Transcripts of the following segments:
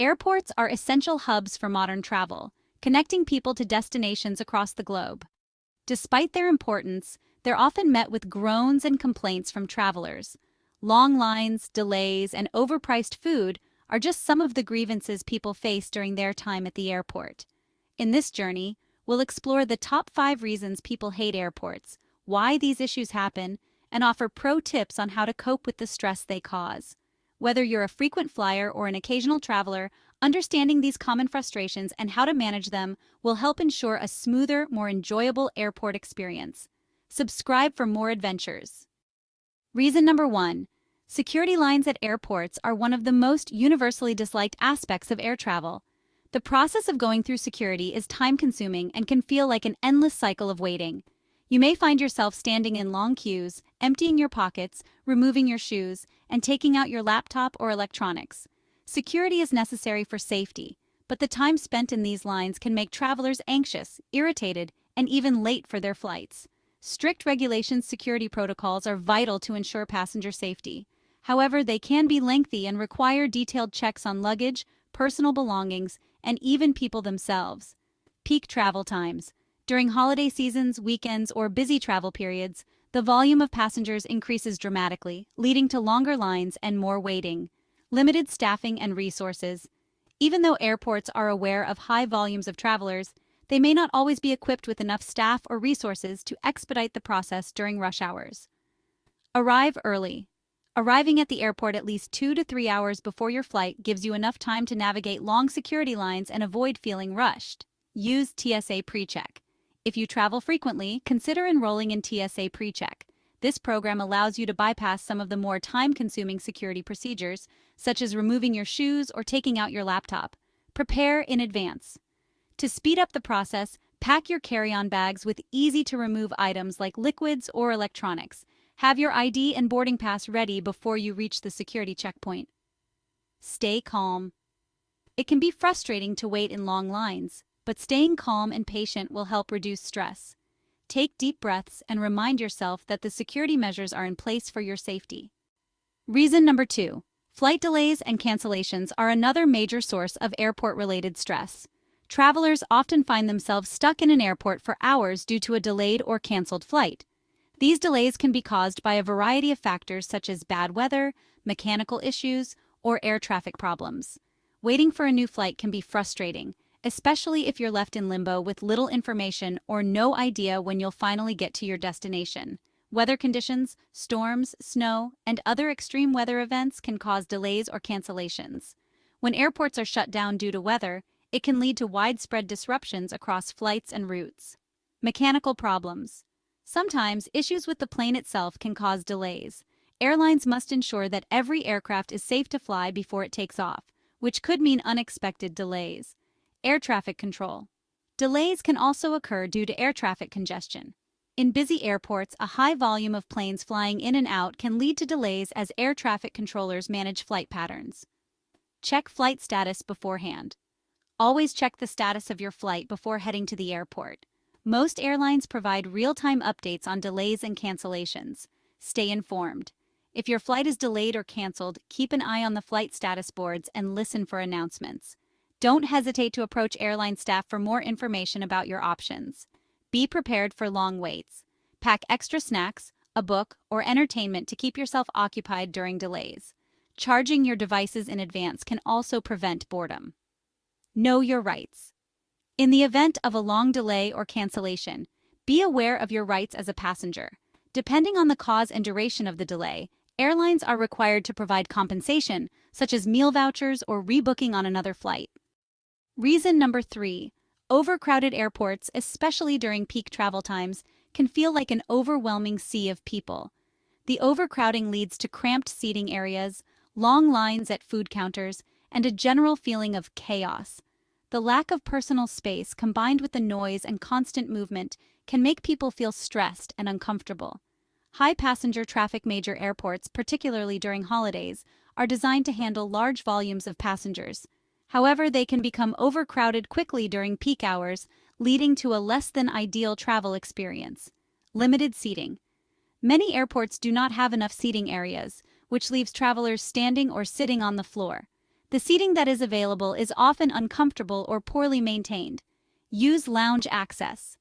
Airports are essential hubs for modern travel, connecting people to destinations across the globe. Despite their importance, they're often met with groans and complaints from travelers. Long lines, delays, and overpriced food are just some of the grievances people face during their time at the airport. In this journey, we'll explore the top 5 reasons people hate airports, why these issues happen, and offer pro tips on how to cope with the stress they cause. Whether you're a frequent flyer or an occasional traveler, understanding these common frustrations and how to manage them will help ensure a smoother, more enjoyable airport experience. Subscribe for more adventures. Reason number 1. Security lines at airports are one of the most universally disliked aspects of air travel. The process of going through security is time-consuming and can feel like an endless cycle of waiting. You may find yourself standing in long queues, emptying your pockets, removing your shoes, and taking out your laptop or electronics. Security is necessary for safety, but the time spent in these lines can make travelers anxious, irritated, and even late for their flights. Strict regulations security protocols are vital to ensure passenger safety. However, they can be lengthy and require detailed checks on luggage, personal belongings, and even people themselves. Peak travel times. During holiday seasons, weekends, or busy travel periods, the volume of passengers increases dramatically, leading to longer lines and more waiting. Limited staffing and resources. Even though airports are aware of high volumes of travelers, they may not always be equipped with enough staff or resources to expedite the process during rush hours. Arrive early. Arriving at the airport at least 2 to 3 hours before your flight gives you enough time to navigate long security lines and avoid feeling rushed. Use TSA PreCheck. If you travel frequently, consider enrolling in TSA PreCheck. This program allows you to bypass some of the more time-consuming security procedures, such as removing your shoes or taking out your laptop. Prepare in advance. To speed up the process, pack your carry-on bags with easy-to-remove items like liquids or electronics. Have your ID and boarding pass ready before you reach the security checkpoint. Stay calm. It can be frustrating to wait in long lines, but staying calm and patient will help reduce stress. Take deep breaths and remind yourself that the security measures are in place for your safety. Reason number 2. Flight delays and cancellations are another major source of airport-related stress. Travelers often find themselves stuck in an airport for hours due to a delayed or canceled flight. These delays can be caused by a variety of factors such as bad weather, mechanical issues, or air traffic problems. Waiting for a new flight can be frustrating, especially if you're left in limbo with little information or no idea when you'll finally get to your destination. Weather conditions, storms, snow, and other extreme weather events can cause delays or cancellations. When airports are shut down due to weather, it can lead to widespread disruptions across flights and routes. Mechanical problems. Sometimes, issues with the plane itself can cause delays. Airlines must ensure that every aircraft is safe to fly before it takes off, which could mean unexpected delays. Air traffic control. Delays can also occur due to air traffic congestion. In busy airports, a high volume of planes flying in and out can lead to delays as air traffic controllers manage flight patterns. Check flight status beforehand. Always check the status of your flight before heading to the airport. Most airlines provide real-time updates on delays and cancellations. Stay informed. If your flight is delayed or canceled, keep an eye on the flight status boards and listen for announcements. Don't hesitate to approach airline staff for more information about your options. Be prepared for long waits. Pack extra snacks, a book, or entertainment to keep yourself occupied during delays. Charging your devices in advance can also prevent boredom. Know your rights. In the event of a long delay or cancellation, be aware of your rights as a passenger. Depending on the cause and duration of the delay, airlines are required to provide compensation, such as meal vouchers or rebooking on another flight. Reason number 3. Overcrowded airports, especially during peak travel times, can feel like an overwhelming sea of people. The overcrowding leads to cramped seating areas, long lines at food counters, and a general feeling of chaos. The lack of personal space, combined with the noise and constant movement, can make people feel stressed and uncomfortable. High passenger traffic major airports, particularly during holidays, are designed to handle large volumes of passengers. However, they can become overcrowded quickly during peak hours, leading to a less than ideal travel experience. Limited seating. Many airports do not have enough seating areas, which leaves travelers standing or sitting on the floor. The seating that is available is often uncomfortable or poorly maintained. Use lounge access.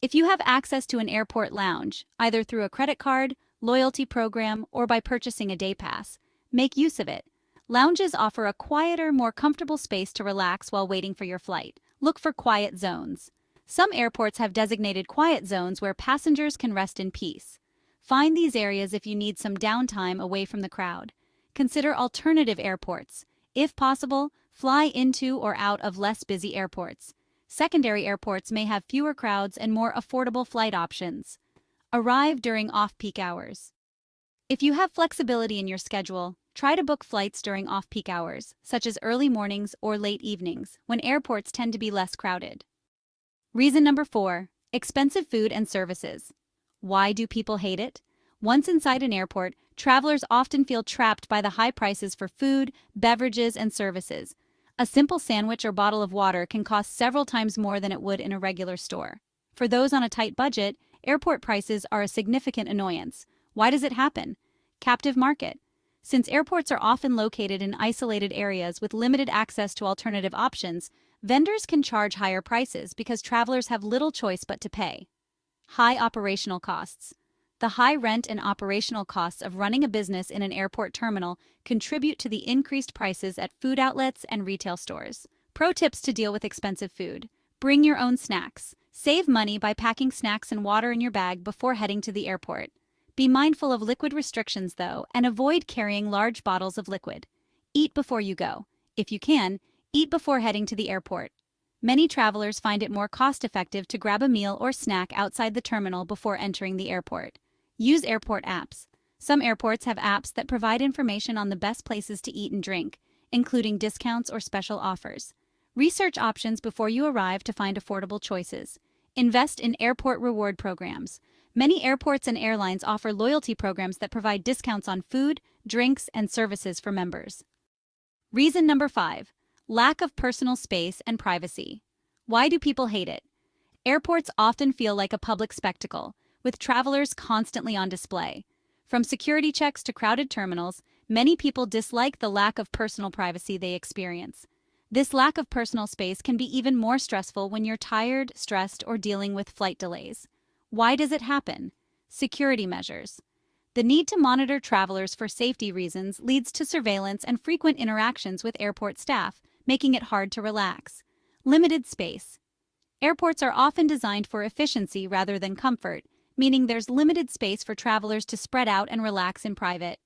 If you have access to an airport lounge, either through a credit card, loyalty program, or by purchasing a day pass, make use of it. Lounges offer a quieter, more comfortable space to relax while waiting for your flight. Look for quiet zones. Some airports have designated quiet zones where passengers can rest in peace. Find these areas if you need some downtime away from the crowd. Consider alternative airports. If possible, fly into or out of less busy airports. Secondary airports may have fewer crowds and more affordable flight options. Arrive during off-peak hours. If you have flexibility in your schedule, try to book flights during off-peak hours, such as early mornings or late evenings, when airports tend to be less crowded. Reason number 4, expensive food and services. Why do people hate it? Once inside an airport, travelers often feel trapped by the high prices for food, beverages, and services. A simple sandwich or bottle of water can cost several times more than it would in a regular store. For those on a tight budget, airport prices are a significant annoyance. Why does it happen? Captive market. Since airports are often located in isolated areas with limited access to alternative options, vendors can charge higher prices because travelers have little choice but to pay. High operational costs. The high rent and operational costs of running a business in an airport terminal contribute to the increased prices at food outlets and retail stores. Pro tips to deal with expensive food. Bring your own snacks. Save money by packing snacks and water in your bag before heading to the airport. Be mindful of liquid restrictions, though, and avoid carrying large bottles of liquid. Eat before you go. If you can, eat before heading to the airport. Many travelers find it more cost-effective to grab a meal or snack outside the terminal before entering the airport. Use airport apps. Some airports have apps that provide information on the best places to eat and drink, including discounts or special offers. Research options before you arrive to find affordable choices. Invest in airport reward programs. Many airports and airlines offer loyalty programs that provide discounts on food, drinks, and services for members. Reason number 5, lack of personal space and privacy. Why do people hate it? Airports often feel like a public spectacle, with travelers constantly on display. From security checks to crowded terminals, many people dislike the lack of personal privacy they experience. This lack of personal space can be even more stressful when you're tired, stressed, or dealing with flight delays. Why does it happen? Security measures. The need to monitor travelers for safety reasons leads to surveillance and frequent interactions with airport staff, making it hard to relax. Limited space. Airports are often designed for efficiency rather than comfort, meaning there's limited space for travelers to spread out and relax in private.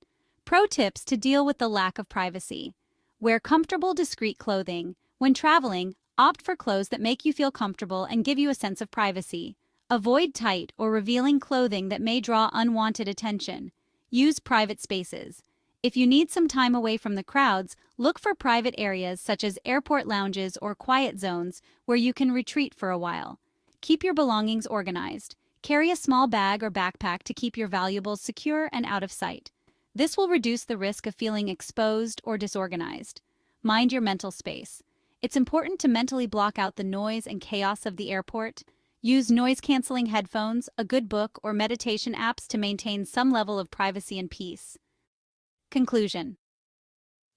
Pro tips to deal with the lack of privacy. Wear comfortable, discreet clothing. When traveling, opt for clothes that make you feel comfortable and give you a sense of privacy. Avoid tight or revealing clothing that may draw unwanted attention. Use private spaces. If you need some time away from the crowds, look for private areas such as airport lounges or quiet zones where you can retreat for a while. Keep your belongings organized. Carry a small bag or backpack to keep your valuables secure and out of sight. This will reduce the risk of feeling exposed or disorganized. Mind your mental space. It's important to mentally block out the noise and chaos of the airport. Use noise-canceling headphones, a good book, or meditation apps to maintain some level of privacy and peace. Conclusion.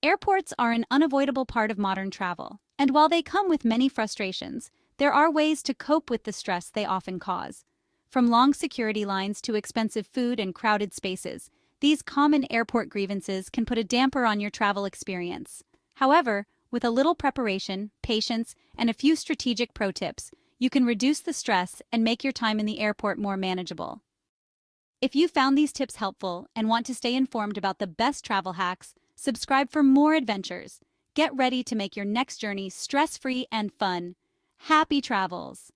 Airports are an unavoidable part of modern travel, and while they come with many frustrations, there are ways to cope with the stress they often cause. From long security lines to expensive food and crowded spaces, these common airport grievances can put a damper on your travel experience. However, with a little preparation, patience, and a few strategic pro tips, you can reduce the stress and make your time in the airport more manageable. If you found these tips helpful and want to stay informed about the best travel hacks, subscribe for more adventures. Get ready to make your next journey stress-free and fun. Happy travels!